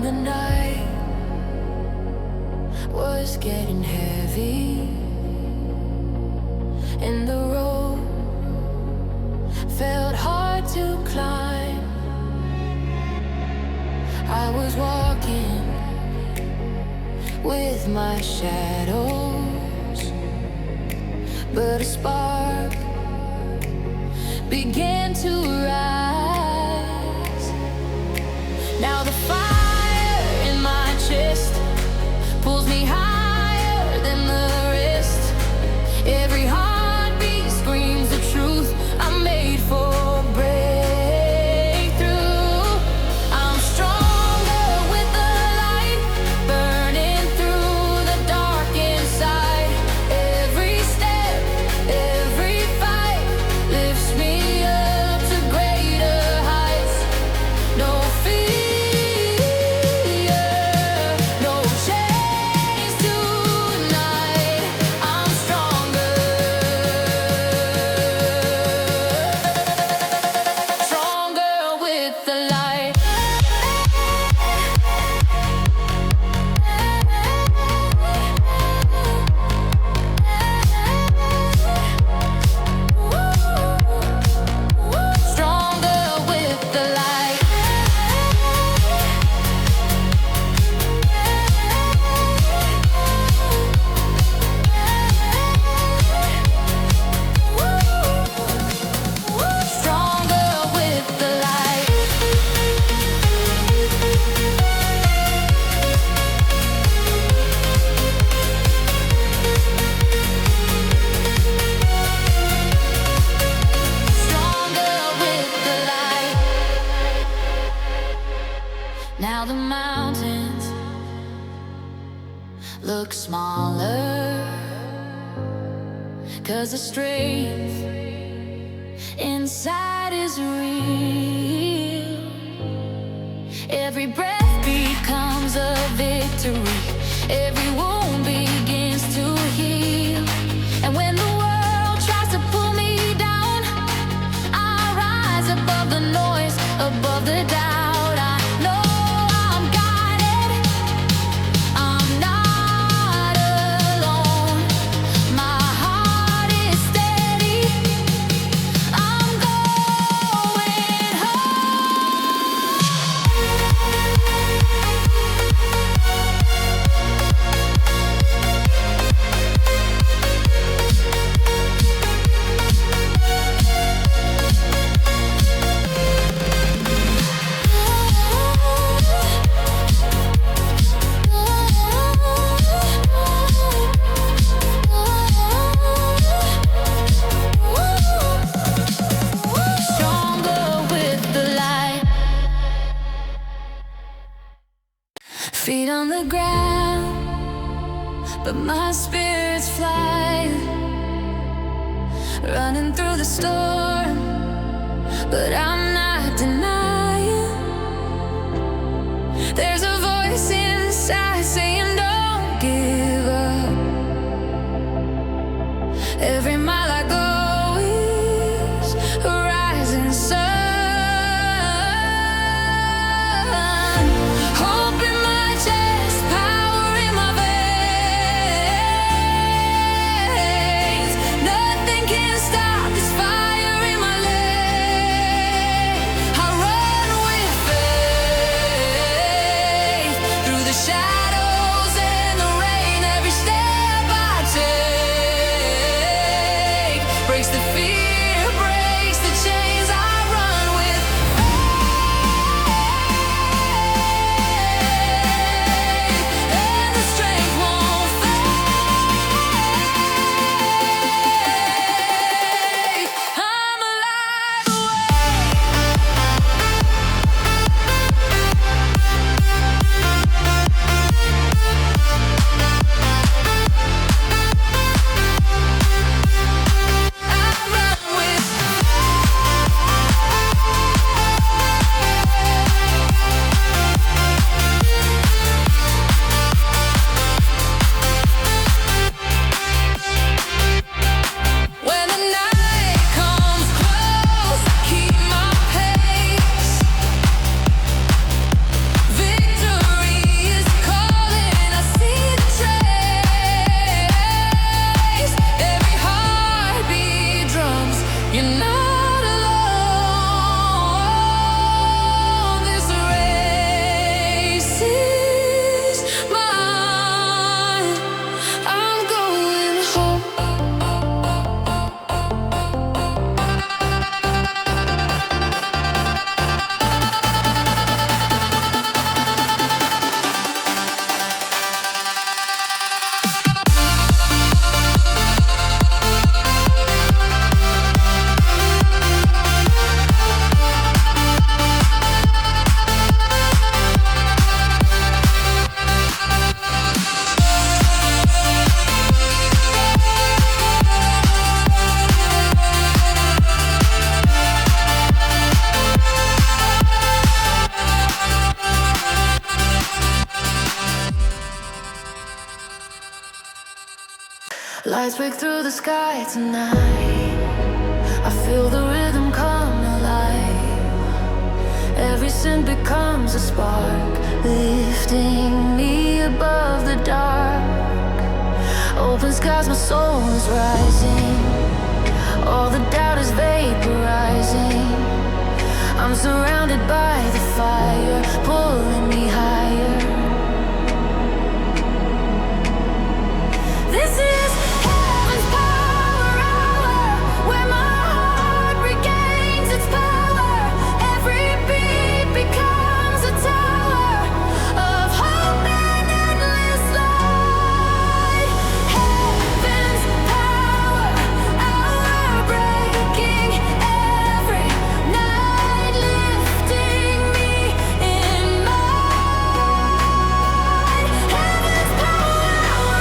the night was getting heavy, and the road felt hard to climb. I was walking with my shadows, but a spark began to rise. Now the fire in my chest pulls me higher than the rest. Every heartbeat screams the truth. I'm made for breakthrough. I'm stronger with the light burning through the dark inside. Every step, every fight lifts me up to greater heights. No fear, no chains tonight. I'm stronger, stronger with the light. Stronger with the light. Stronger with the light. Stronger with the light. Now the mountains look smaller, 'cause the strength inside is real. Every breath becomes a victory. Every wound begins to heal. And when the world tries to pull me down, I rise above the noise, above the doubt. I know I'm guided. I'm not alone. My heart is steady. I'm going home. Stronger with the light. Feet on the ground, but my spirit's flying. Running through the storm, but I'm not denying. There's a voice inside saying don't give up. Every mile I go is a rising sun. Hope in my chest, power in my veins. Nothing can stop this fire in my legs. Lights break through the sky tonight. I feel the rhythm come alive. Every sin becomes a spark, lifting me above the dark. Open skies, my soul is rising. All the doubt is vaporizing. I'm surrounded by the fire, pulling me higher. This is heaven's power hour, where my heart regains its power. Every beat becomes a tower of hope and endless light. Heaven's power hour, breaking every night, lifting me in mine. Heaven's power hour.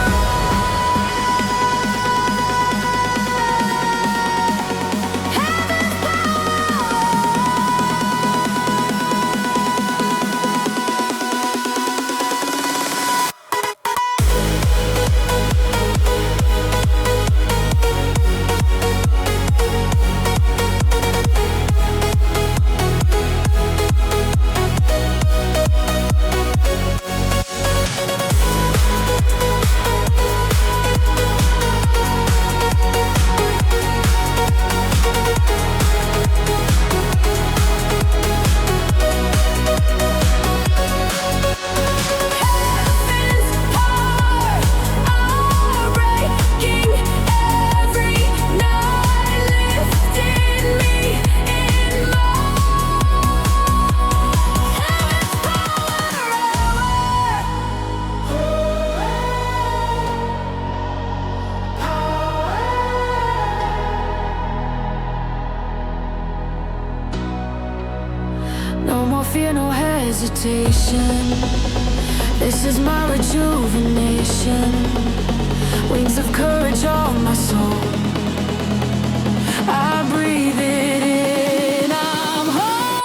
No more fear, no hesitation. This is my rejuvenation. Wings of courage on my soul. I breathe it in. I'm home.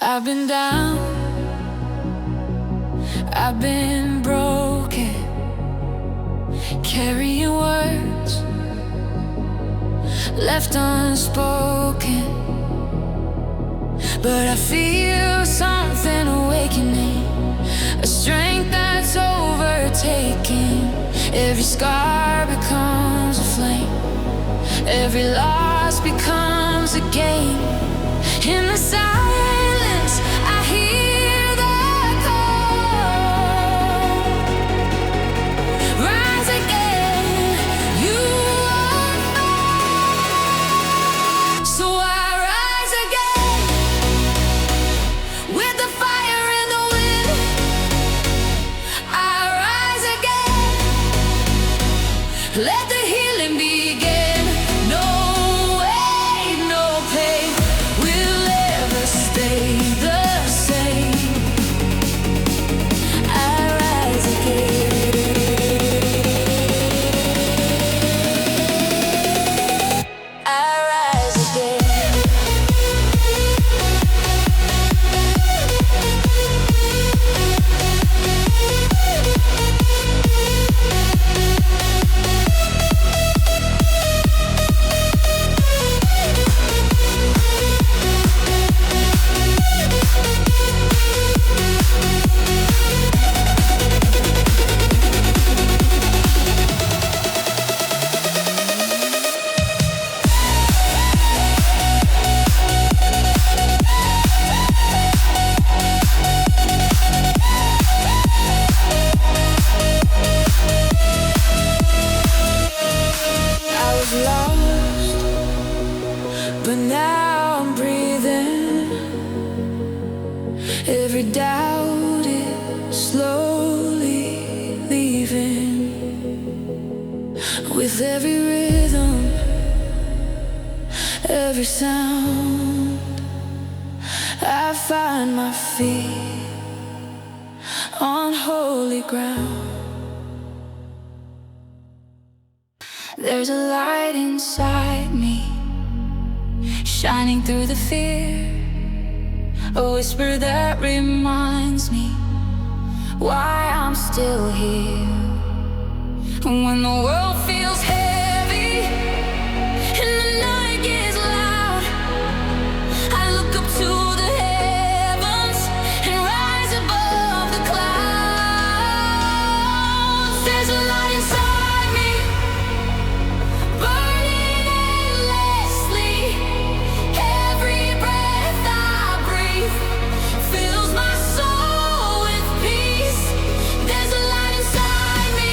I've been down, I've been broken, carrying words left unspoken. But I feel something awakening, a strength that's overtaking. Every scar becomes a flame, every loss becomes a gain. In the silence, I hear the call. Rise again, you are mine. So I rise again, with the fire in the wind. I rise again, let the healing begin. No way, no pain will ever stay the same. I rise again. I rise again. But now I'm breathing. Every doubt is slowly leaving. every rhythm, every sound, I find my feet on holy ground. There's a light inside me, shining through the fear, a whisper that reminds me why I'm still here. When the world feels heavy and the night gets loud, I look up to the heavens and rise above the clouds. There's a light inside me, burning endlessly. Every breath I breathe fills my soul with peace. There's a light inside me,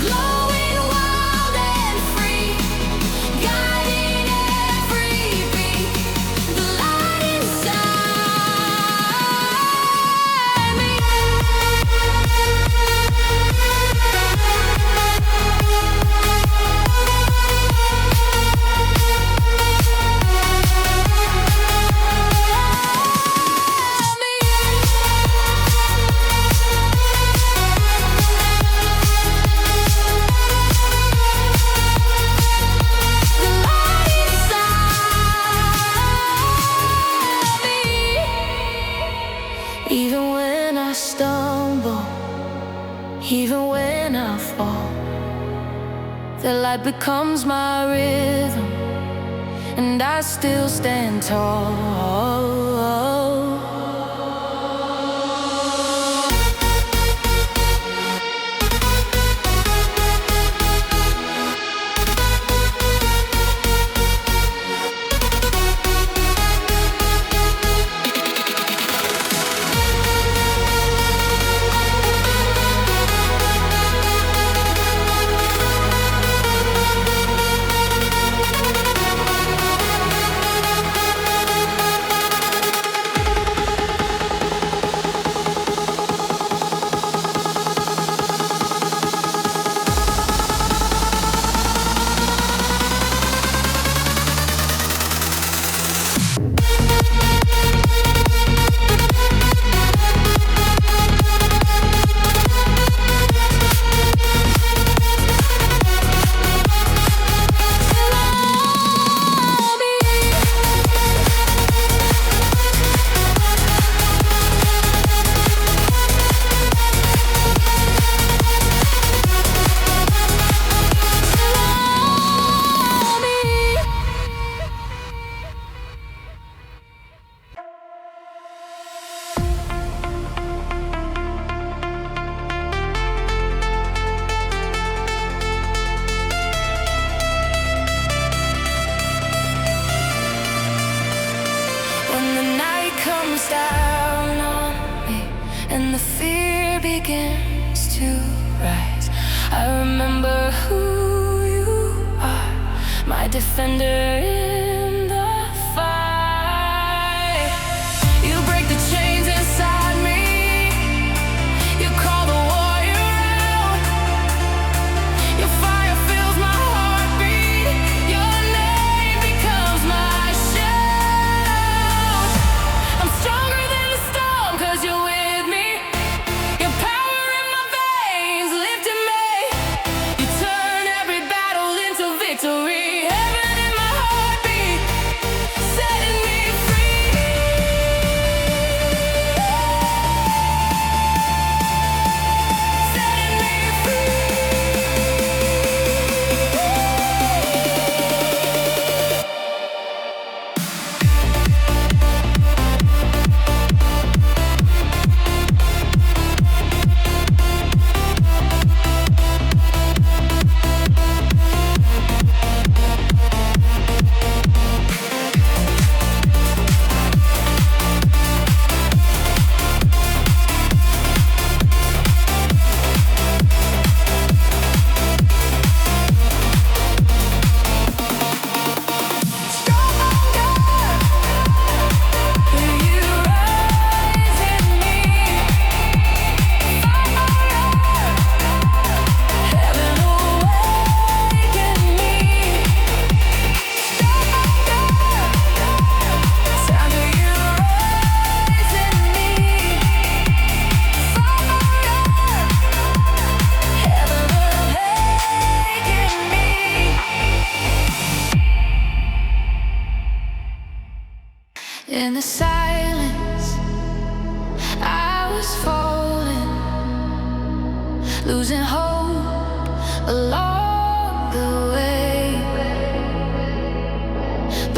glowing wild and free, guiding every beat. The light inside me. Even when I stumble, even when I fall, the light becomes my rhythm, and I still stand tall. When the night comes down on me and the fear begins to rise, I remember who you are, my defender in the fight. You break the chains inside me, you call the warrior out. Your fire fills my heartbeat, your name becomes my shout. I'm stronger than the storm 'cause you're with me. Your power in my veins lifting me. You turn every battle into victory. Heaven in my heartbeat.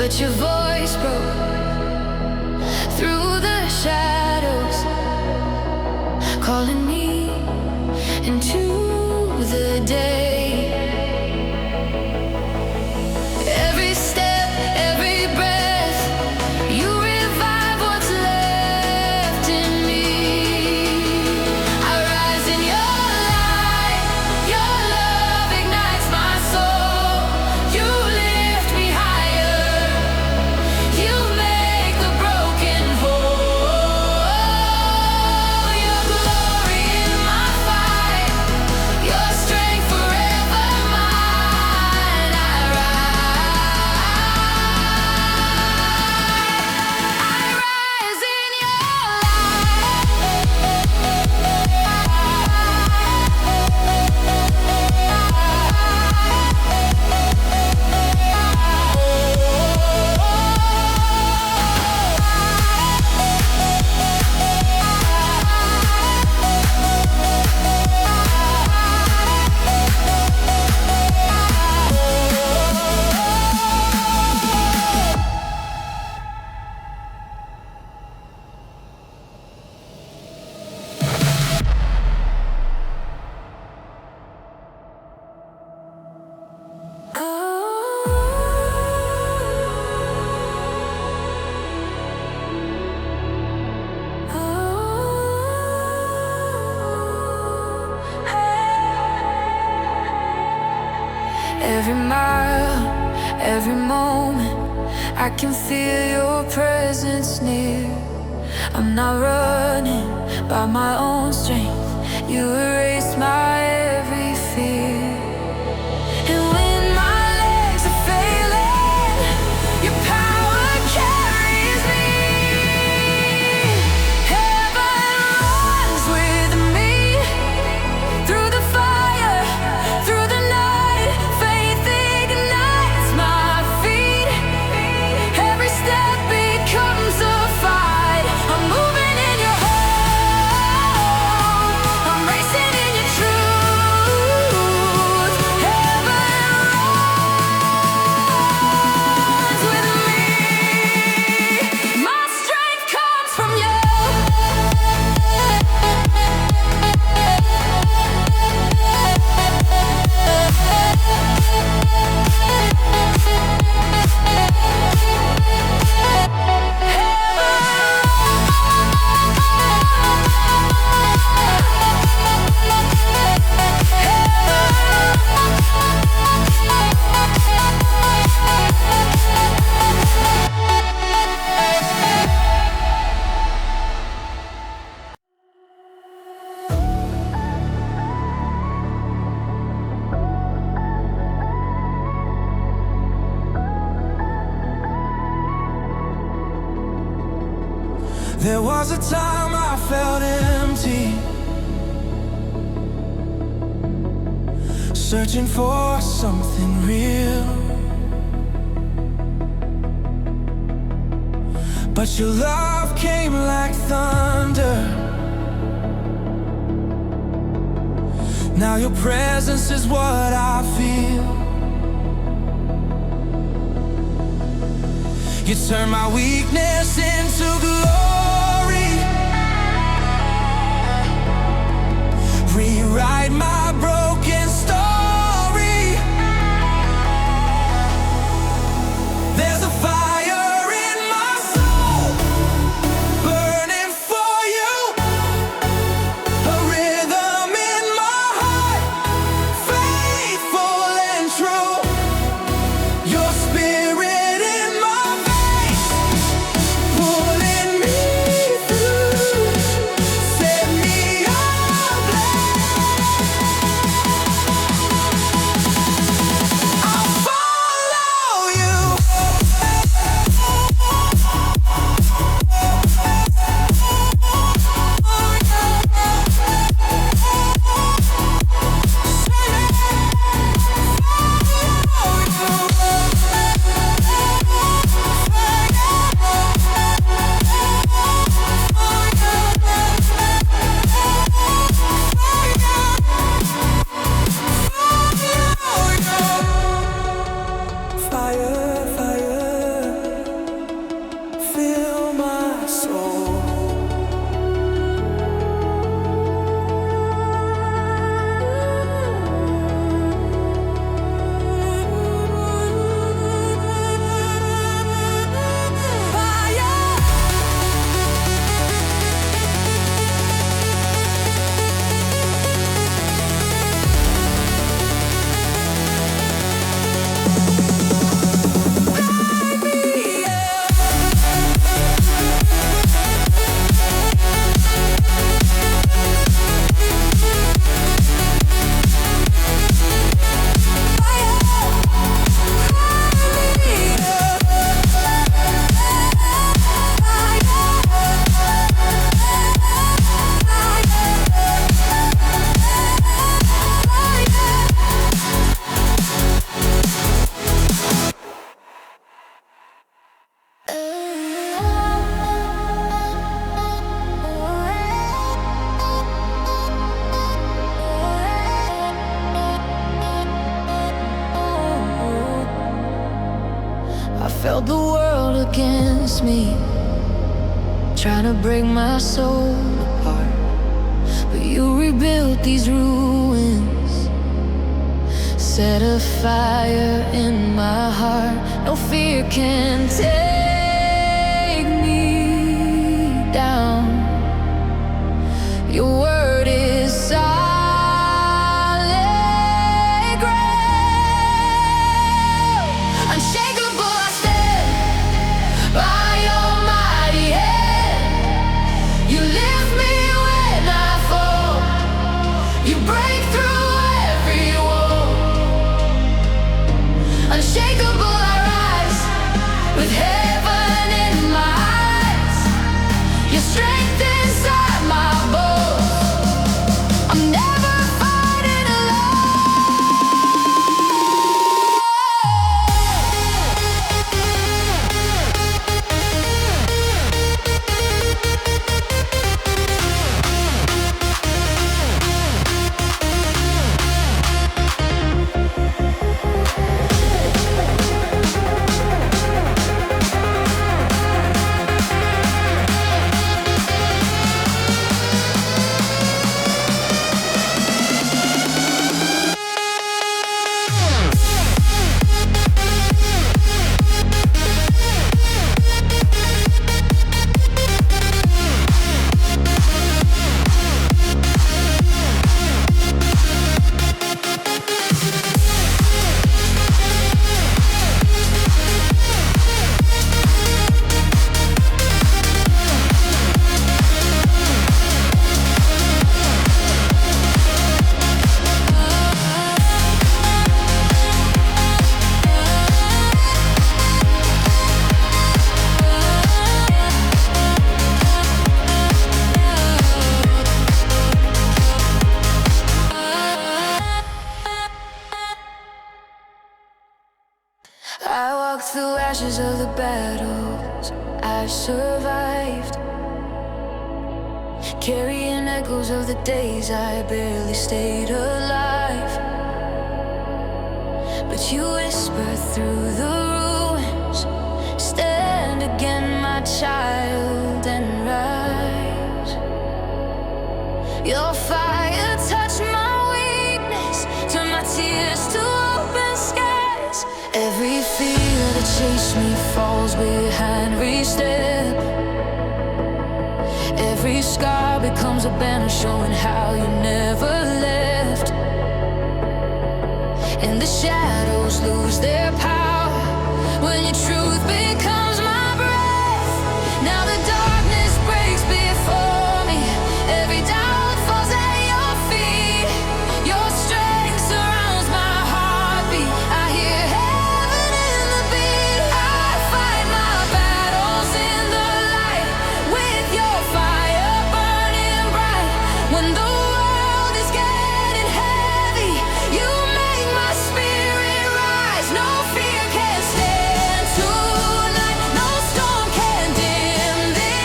but your voice broke through the shadows, calling me into the day. Every step, every breath, you revive what's left in me. I rise in your light, your love ignites my soul. You lift me higher, you make the broken whole. Your glory in my fight, your strength forever mine. I rise in your every mile, every moment, I can feel your presence near. I'm not running by my own strength, you erase my every fear. And when my legs are failing, your power carries me. Heaven runs with me through the fire, through the night. Faith ignites my feet. Every step becomes a fight. I'm moving in your hope, I'm racing in your truth. Heaven runs with me. My strength comes from you. There was a time I felt empty, searching for something real. But your love came like thunder. Now your presence is what I feel. You turn my weakness into glory, rewrite my broken story. There's a fire in my soul, burning for you, a rhythm in my heart, faithful and true. Your spirit in my veins, pulling me Held the world against me, trying to break my soul apart. But you rebuilt these ruins, set a fire in my heart. No fear can take me down. Your word is solid ground. Unshakable I stand by your mighty hand. You lift me when I fall. You break through every wall. Unshakable I rise with heaven in my eyes. Your strength inside my bones. I'm never fighting I walked through ashes of the battles I survived, carrying echoes of the days I barely stayed alive. But you whispered through the ruins, stand again, my child, and rise. Your fire touched my weakness, turned my tears to open skies. Every fear that chased me falls behind every step. Every scar becomes a banner showing how you never left. And the shadows lose their power when your truth becomes my breath. Now the darkness breaks before me, every doubt falls at your feet. Your strength surrounds my heartbeat. I hear heaven in the beat. I fight my battles in the light, with your fire burning bright. When the world is getting heavy, you make my spirit rise. No fear can stand tonight, no storm can dim this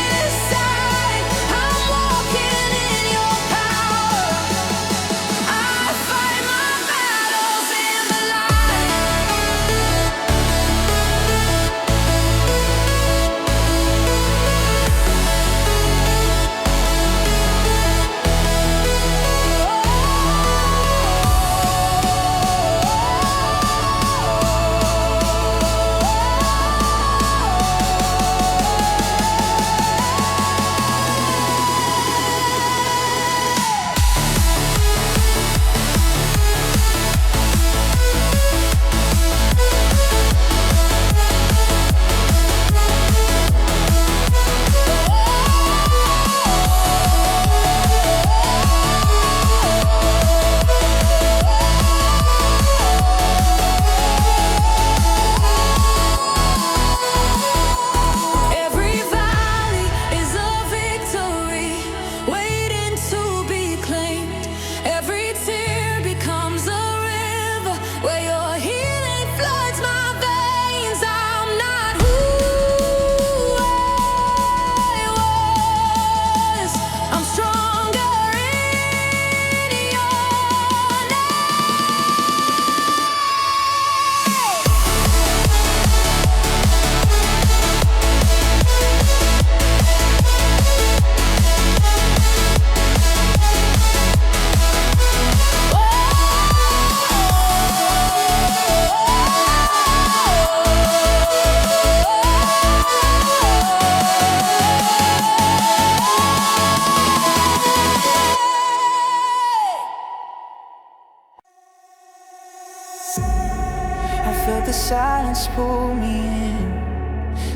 silence pull me in,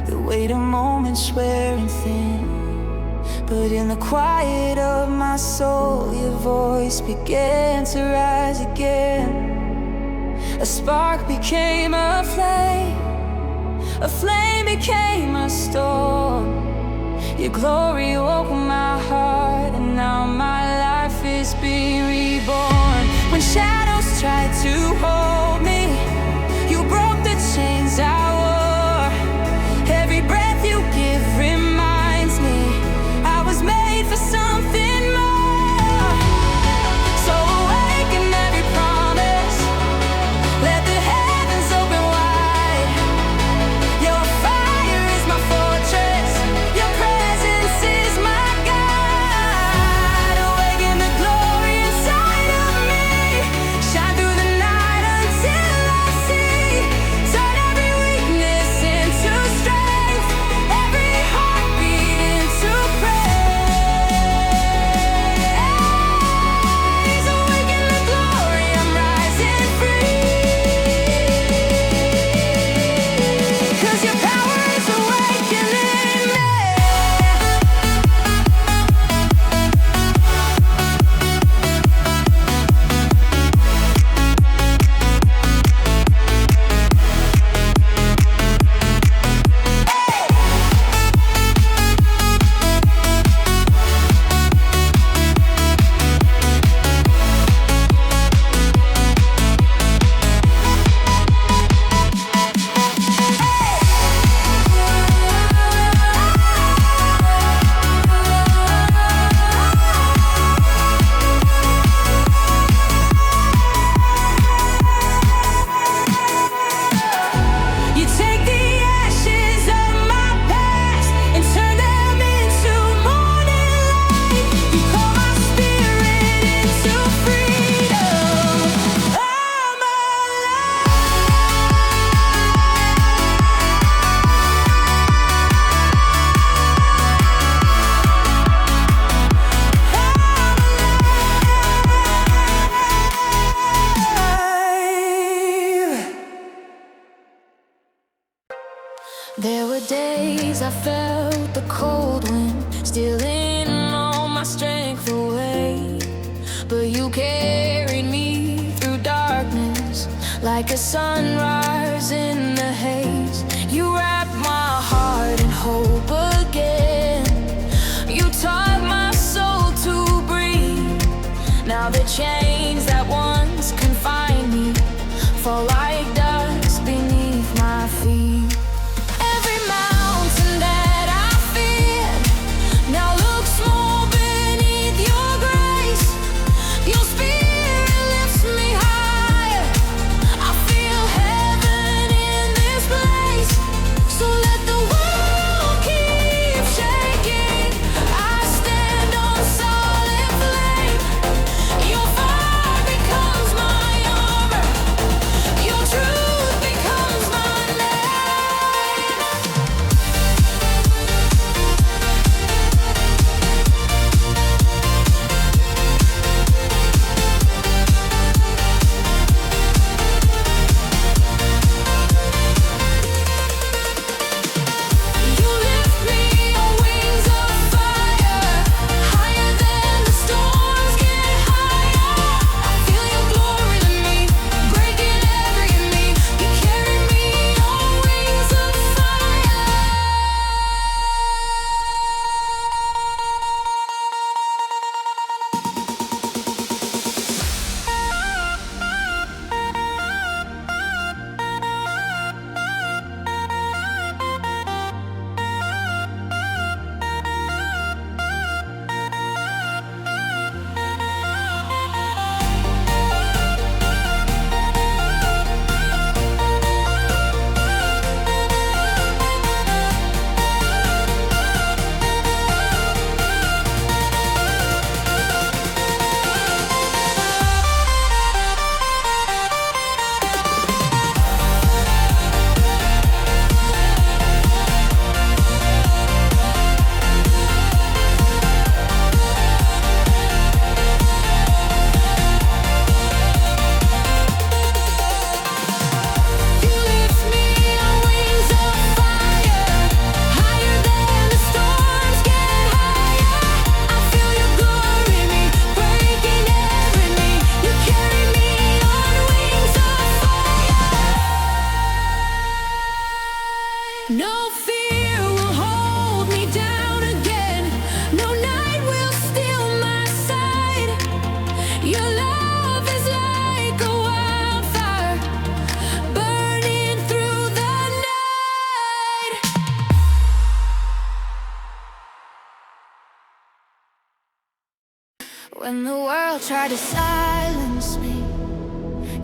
the weight of moments wearing thin. But in the quiet of my soul, your voice began to rise again. A spark became a flame became a storm. Your glory woke my heart, and now my life is being reborn. When shadows tried to hold me, you broke the chains I wore. Every breath you give reminds me I was made for something more. So awaken every promise, let the heavens open wide. Your fire is my fortress, your presence is my guide. Awaken the glory inside of me, shine through the night until I see. Turn every weakness into strength, every heartbeat into praise. Awaken the glory, I'm rising free. 'Cause your power is awakening me. You take the ashes of my past and turn them into morning light. You call my spirit into freedom. I'm alive. There were days I felt the cold wind stealing all my strength away, but you carried me through darkness like a sunrise in the haze. You wrapped my heart in hope again. You taught my soul to breathe. Now the chains that once confined me fall like dust beneath my feet. Every mountain that I feared now looks small beneath your grace. Your spirit lifts me higher. I feel heaven in this place. So let the world keep shaking. I stand on solid flame. Your fire When the world tried to silence me,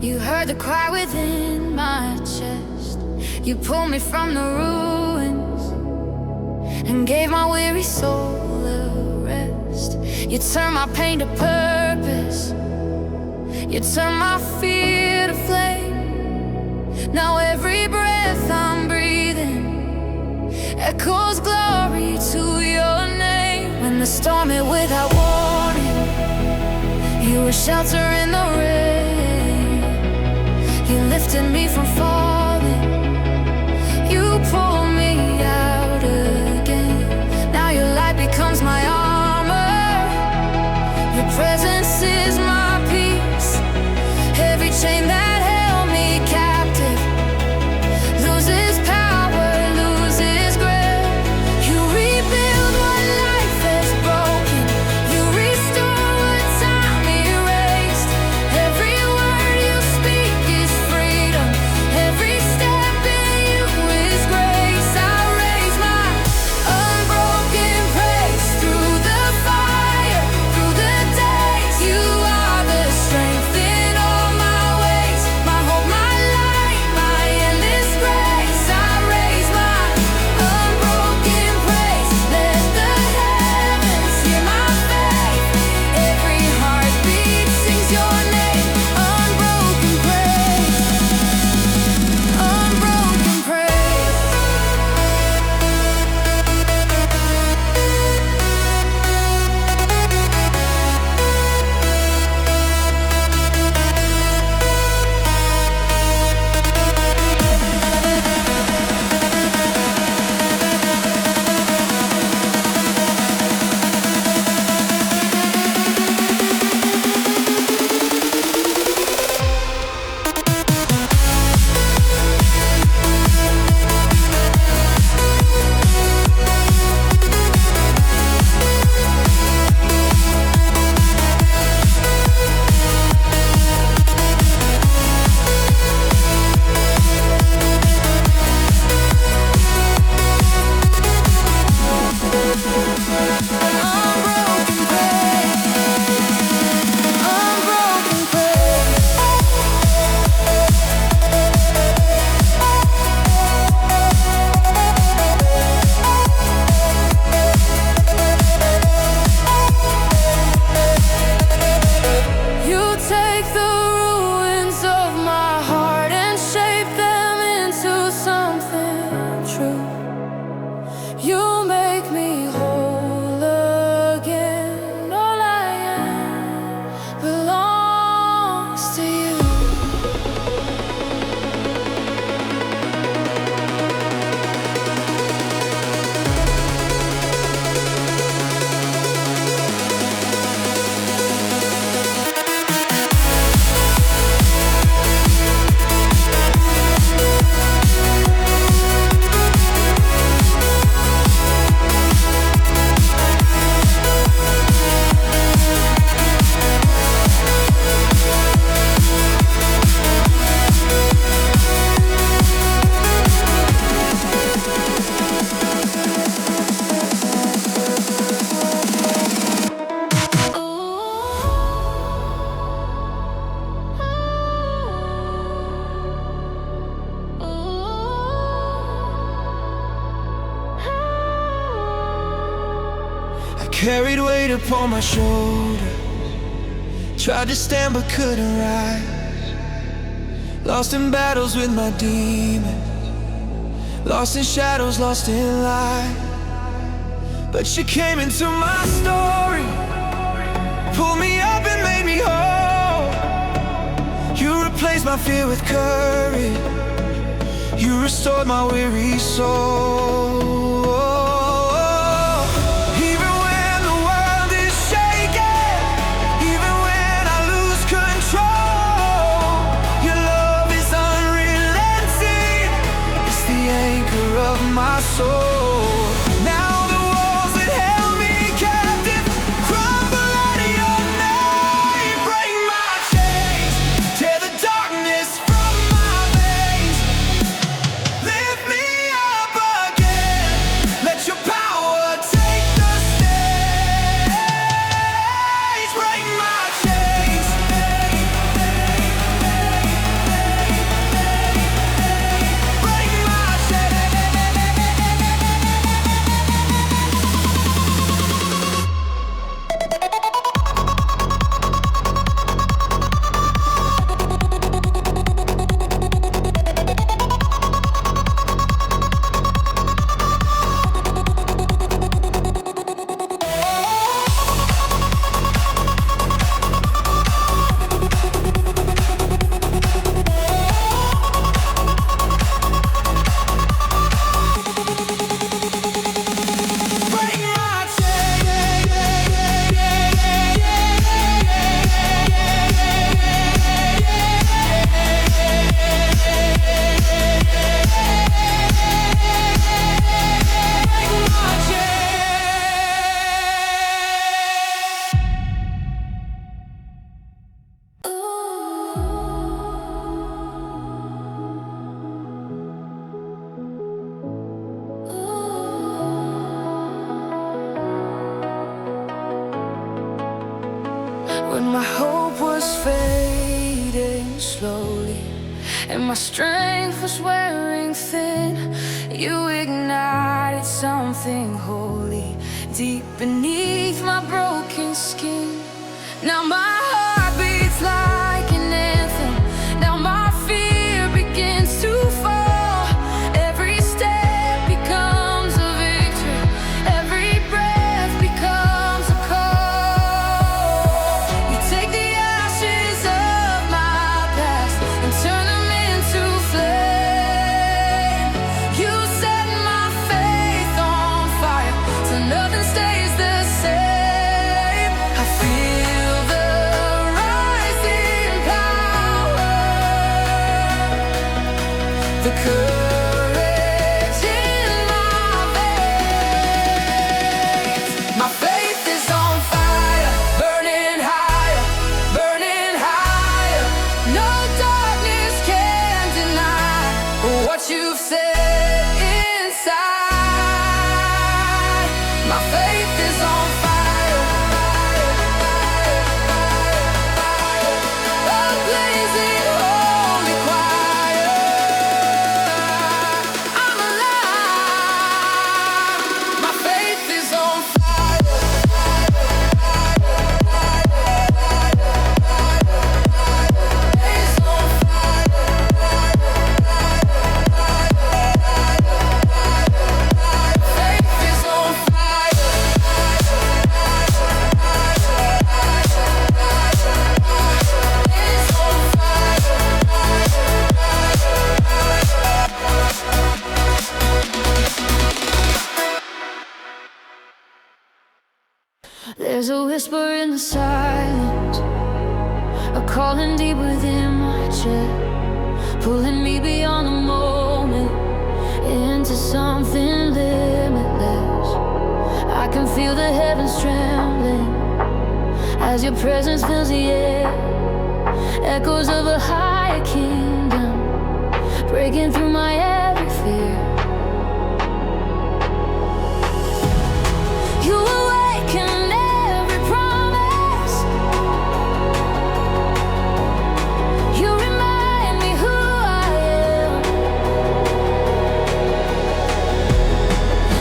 you heard the cry within my chest. You pulled me from the ruins and gave my weary soul a rest. You turned my pain to purpose, you turned my fear to flame. Now every breath I'm breathing echoes glory to your name. When the storm hit without warning, you were shelter in the rain. You lifted me from falling, you pulled me out again. Now your light becomes my armor, your presence is my peace. Every chain that held me captive loses power, loses grip. You rebuild what life has broken, you restore what time erased. Every word you speak is freedom, every step in you is grace. I raise my unbroken praise through the fire, through the days. You are the strength in all my ways, my hope, my light, my endless grace. I raise my unbroken praise. Let the heavens hear my faith. Every heartbeat sings your name. Unbroken praise, unbroken praise. Unbroken praise, unbroken praise. You take the ruins of my heart and shape them into something true. You make me whole again. All I am belongs to you. I carried weight upon my shoulders, tried to stand but couldn't rise. Lost in battles with my demons, lost in shadows, lost in light. But you came into my story, pulled me up and made me whole. You replaced my fear with courage, you restored my weary soul. Even when the world is shaking, even when I lose control, your love is unrelenting, it's the anchor of my soul. Now the walls that held me captive crumble under your name. Break my chains, tear the darkness from my veins, lift me up again. When my hope was fading slowly and my strength was wearing thin, you ignited something holy deep beneath my broken skin. Now my heart beats like an anthem. Now my fear begins to fall. Every step becomes a victory. Every breath becomes a call. You take the ashes of my past and turn them into flame. You set my faith on fire so nothing stays the same. I feel the rising power, the courage in my veins. My faith is on fire, burning higher, burning higher. No darkness can deny what you've set inside. My faith is on fire, a blazing holy choir. I'm alive. My faith is on fire. It's on fire. Faith is on fire. It's on fire. There's a whisper in the silence, a calling deep within my chest, pulling me beyond the moment into something limitless. I can feel the heavens trembling as your presence fills the air. Echoes of a higher kingdom breaking through my every fear. You awaken every promise. You remind me who I am.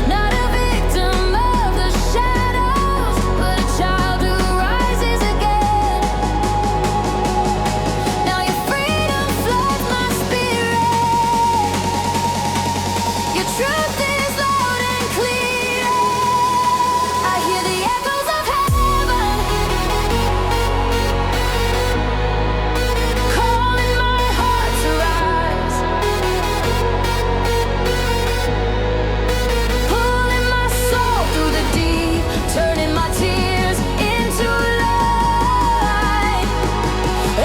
Not a victim of the shadows, but a child who rises again. Now your freedom floods my spirit. Your truth is loud and clear. I hear the echoes of heaven calling my heart to rise, pulling my soul through the deep, turning my tears into light.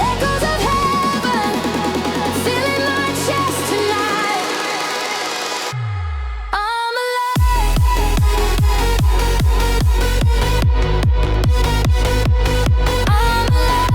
Echoes of heaven filling my chest tonight. I'm alive. I'm alive.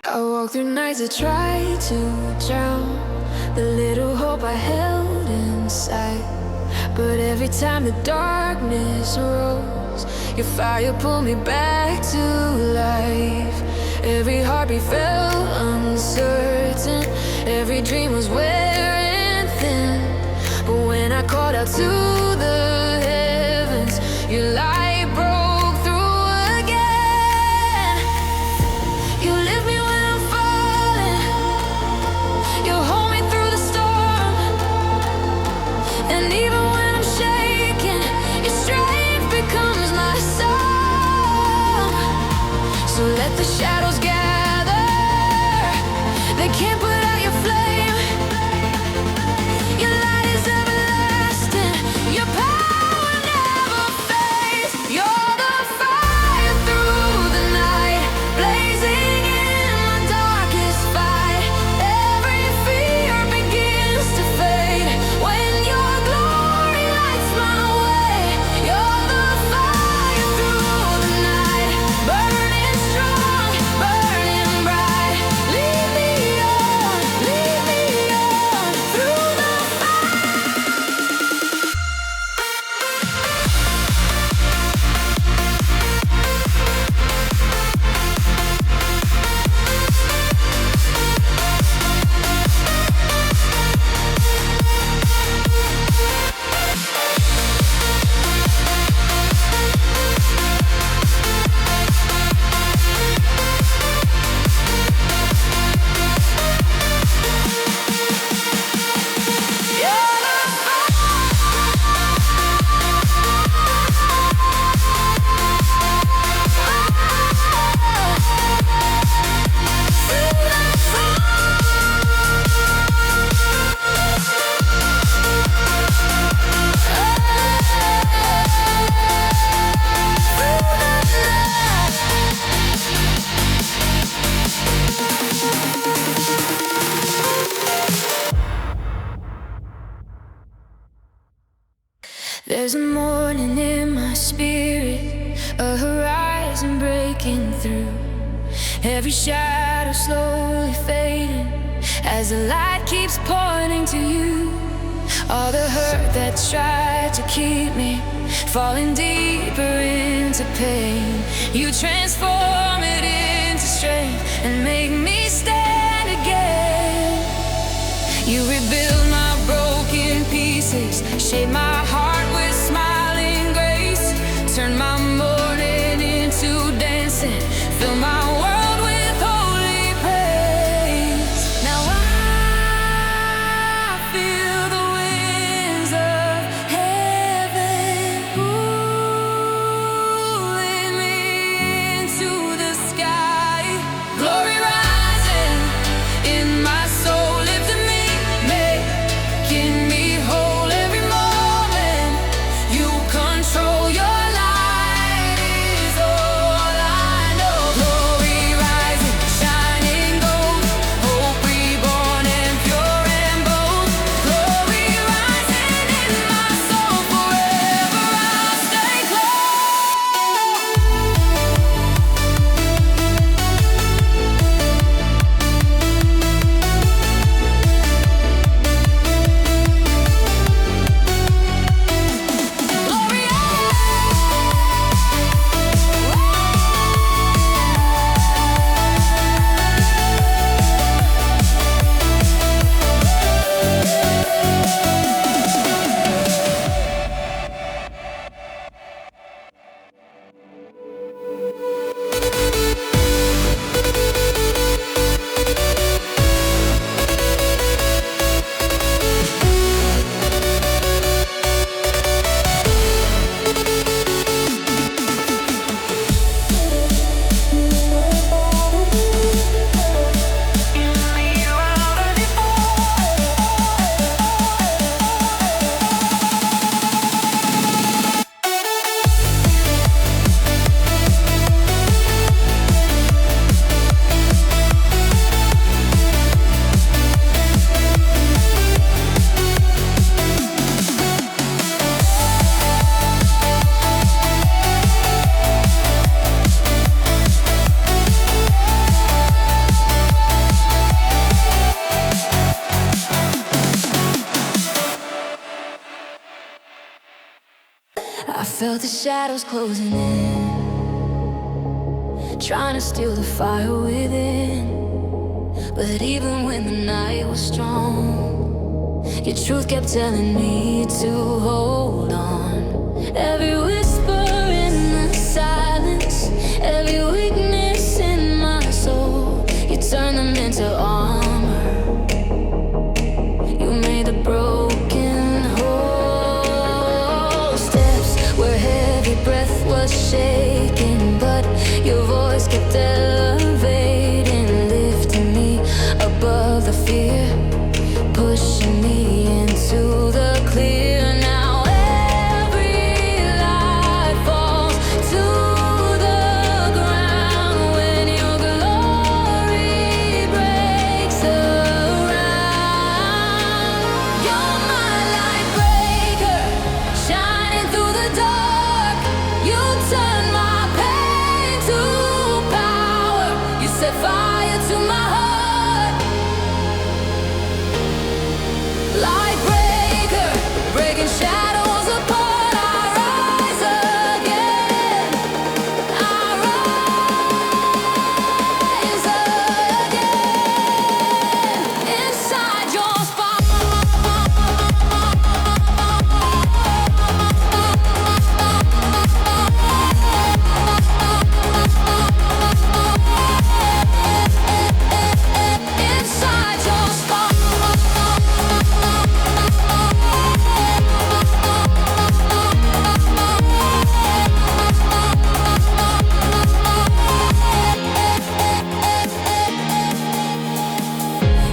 I walk through nights I tried to drown the little hope I held inside. But every time the darkness rose, your fire pulled me back to life. Every heartbeat felt uncertain, every dream was wearing thin. But when I called out to the heavens. Your light broke through again. You lift me when I'm falling. You hold me through the storm. And even when I'm shaking, your strength becomes my song. So let the shadows gather. They can't put out your flame. Your light is everlasting. Your power never fades. You're the fire through the night, blazing in my darkest fight. Every fear begins to fade when your glory lights my way. You're the fire through the night, burning strong, burning bright. Lead me on through the There's a morning in my spirit, a horizon breaking through. Every shadow slowly fading as the light keeps pointing to you. All the hurt that's tried to keep me falling deeper into pain, you transform it into strength and make me stand again. You rebuild my broken pieces, shape my heart with smiling grace. Turn my mourning into dancing, fill my world with holy praise. Now I feel the winds of heaven pulling me into the sky. Glory rising in my soul, lifting me, making me whole every moment. You control, your light is all I know. Glory rising, shining gold, hope reborn and pure and bold. Glory rising in my soul, forever I'll stay I felt the shadows closing in, trying to steal the fire within. But even when the night was strong, Your truth kept telling me to hold on. Every whisper in the silence, every weakness in my soul, you turn them into armor. You made the broken whole. Steps where heavy breath was shaking, but your voice kept elevating, lifting me above the fear, pushing me into the clear. Now every light falls to the ground when your glory breaks around. You're my light breaker, shining through the dark. You turn my pain to power. You set fire to my heart. Lightbreaker, breaking shadows apart. I rise again. I rise again. Inside your inside your spark.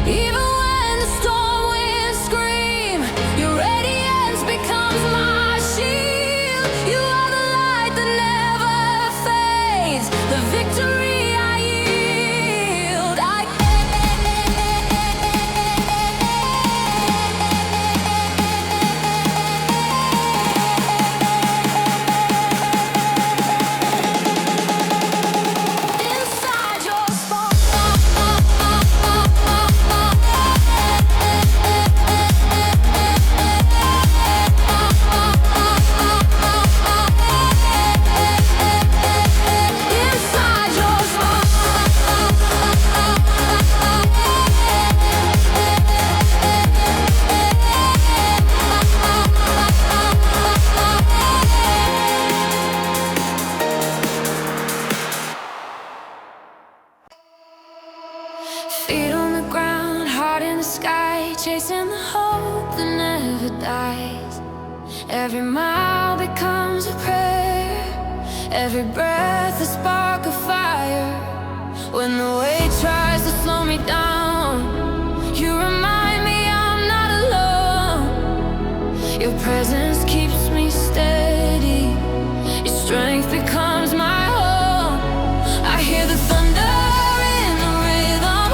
Even when the storm winds scream, your radiance becomes my shield. You are the light that never fades, the victory I yield. Inside your spark. Inside your spark. Feet on the ground, heart in the sky, chasing the hope that never dies. Every mile becomes a prayer, every breath a spark of fire. When the weight tries to slow me down, you remind me I'm not alone. Your presence keeps me steady, your strength becomes my home. I hear the thunder in the rhythm,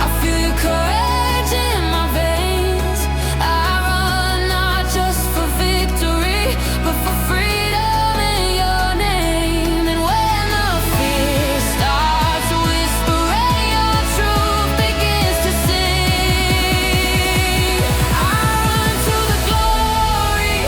I feel your courage in my veins. I run not just for victory, but for freedom in your name. And when the fear starts whispering, your truth begins to sing. I run to the glory,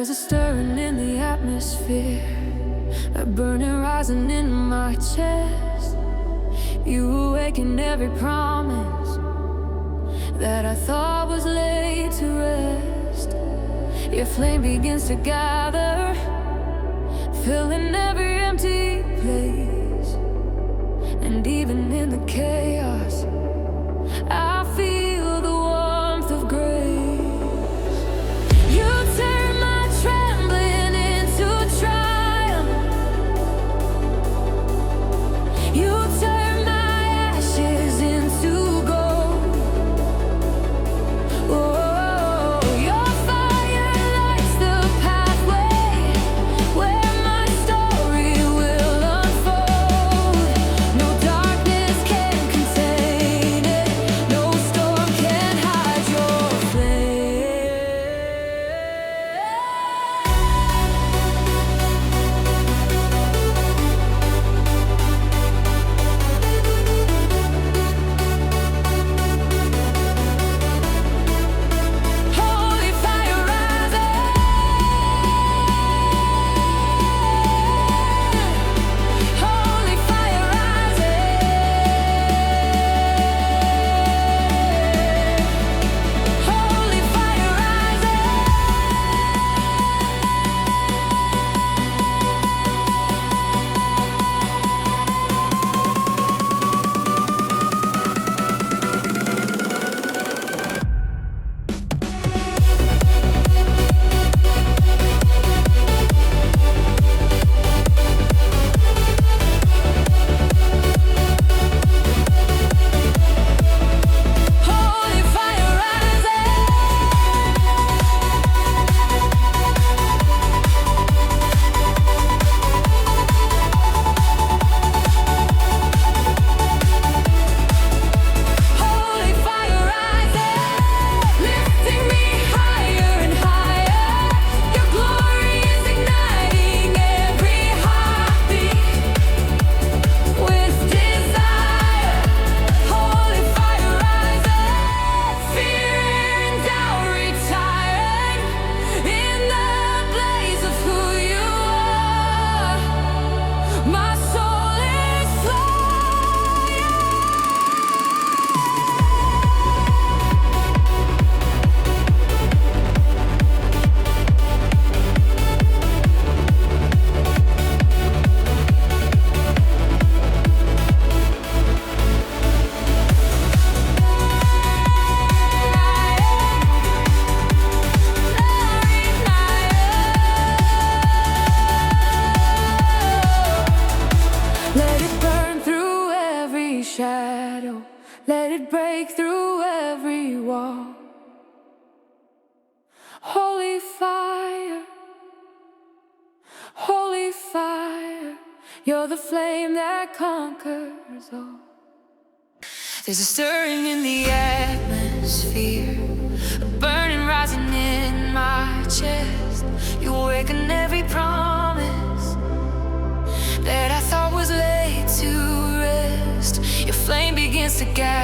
There's a stirring in the atmosphere, a burning rising in my chest. You awaken every promise that I thought was laid to rest. Your flame begins to gather, filling every empty place. And even in the chaos, I feel the warmth of grace. You turn my trembling into triumph. You turn my ashes into gold. Oh, your fire lights the pathway where my story will unfold. No darkness can contain it, no storm can hide your flame. Holy fire rising, holy fire rising, holy fire Holy fire Holy fire rising, lifting me higher and higher. Your glory is igniting every heartbeat with desire. Holy fire rising, fear and doubt retiring in the blaze of who you are. My soul is flying. Let it burn through every shadow. Let it break through every wall. Holy fire, holy fire, you're the flame that conquers all. There's a stirring in the atmosphere, a burning rising in my chest. You awaken every promise that I thought was laid to rest. Your flame begins to gather,